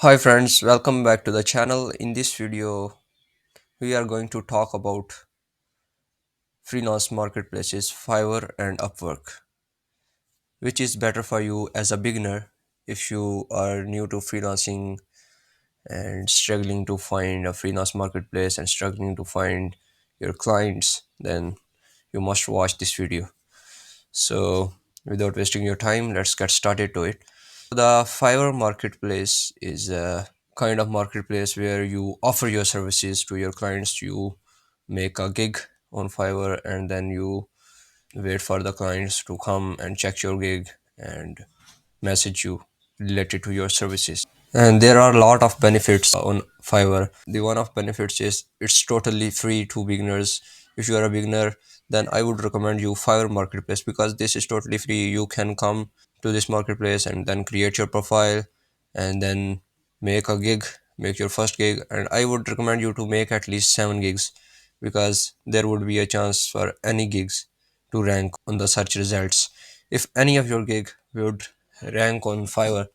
Hi friends, welcome back to the channel. In this video, we are going to talk about freelance marketplaces Fiverr and Upwork. Which is better for you as a beginner if you are new to freelancing and struggling to find a freelance marketplace and struggling to find your clients, then you must watch this video. So, without wasting your time, let's get started to it. The Fiverr marketplace is a kind of marketplace where you offer your services to your clients. You make a gig on Fiverr and then you wait for the clients to come and check your gig and message you related to your services. And there are a lot of benefits on Fiverr. The one of benefits is it's totally free to beginners. If you are a beginner, then I would recommend you Fiverr marketplace because this is totally free. You can come to this marketplace and then create your profile and then make a gig, make your first gig. And I would recommend you to make at least 7 gigs because there would be a chance for any gigs to rank on the search results. If any of your gig would rank on Fiverr,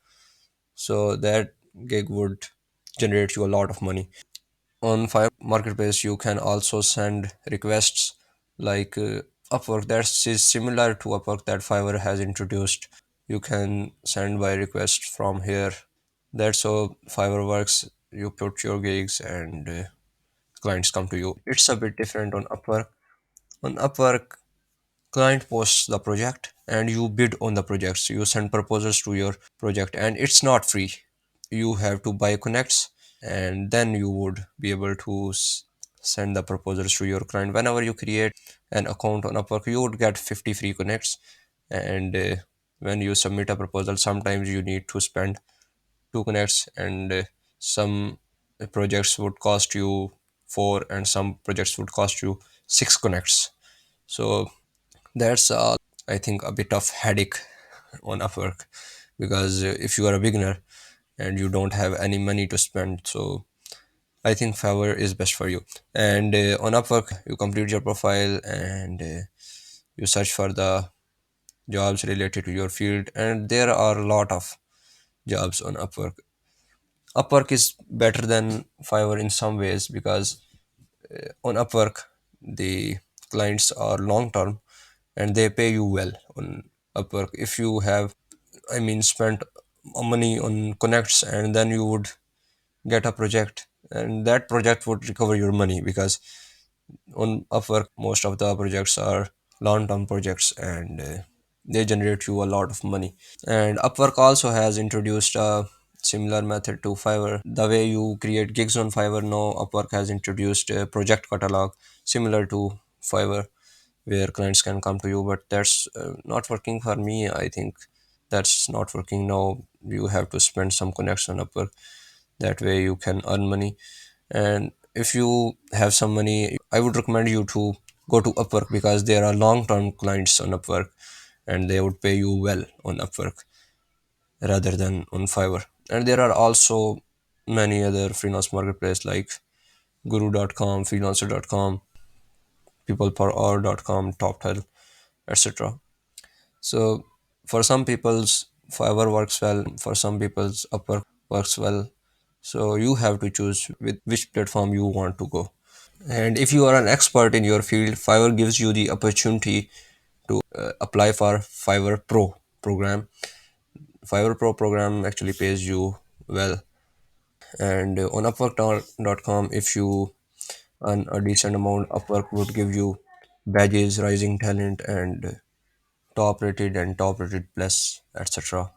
so that gig would generate you a lot of money. On Fiverr marketplace you can also send requests like Upwork, that is similar to Upwork that Fiverr has introduced. You can send by request from here. That's how Fiverr works. You put your gigs and clients come to you. It's a bit different on Upwork. On Upwork, client posts the project and you bid on the projects. You send proposals to your project and it's not free. You have to buy connects and then you would be able to send the proposals to your client. Whenever you create an account on Upwork, you would get 50 free connects. And when you submit a proposal, sometimes you need to spend 2 connects, and some projects would cost you 4 and some projects would cost you 6 connects. So that's I think a bit of headache on Upwork because if you are a beginner and you don't have any money to spend, so I think Fiverr is best for you. And on Upwork, you complete your profile and you search for the jobs related to your field, and there are a lot of jobs on Upwork. Upwork is better than Fiverr in some ways because on Upwork the clients are long term and they pay you well on Upwork. If you have, I mean, spent money on connects and then you would get a project and that project would recover your money because on Upwork most of the projects are long-term projects and they generate you a lot of money. And Upwork also has introduced a similar method to Fiverr. The way you create gigs on Fiverr, now Upwork has introduced a project catalog similar to Fiverr where clients can come to you, but that's not working for me. I think that's not working now. You have to spend some connection Upwork. That way you can earn money. And if you have some money, I would recommend you to go to Upwork because there are long-term clients on Upwork and they would pay you well on Upwork rather than on Fiverr. And there are also many other freelance marketplaces like guru.com, freelancer.com, peopleperhour.com, TopTel, etc. So for some people's Fiverr works well, for some people's Upwork works well. So you have to choose with which platform you want to go. And if you are an expert in your field, Fiverr gives you the opportunity to apply for Fiverr Pro program. Fiverr Pro program actually pays you well. And on Upwork.com, if you earn a decent amount, Upwork would give you badges, rising talent, and top rated plus, etc.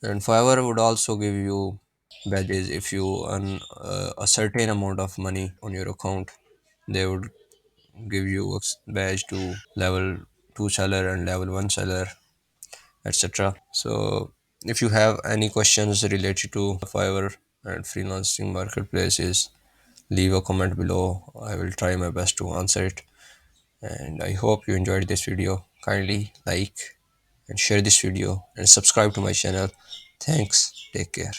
And Fiverr would also give you badges if you earn a certain amount of money on your account. They would give you a badge to level 2 seller and level 1 seller, etc. So if you have any questions related to Fiverr and freelancing marketplaces, leave a comment below. I will try my best to answer it. And I hope you enjoyed this video. Kindly like and share this video and subscribe to my channel. Thanks. Take care.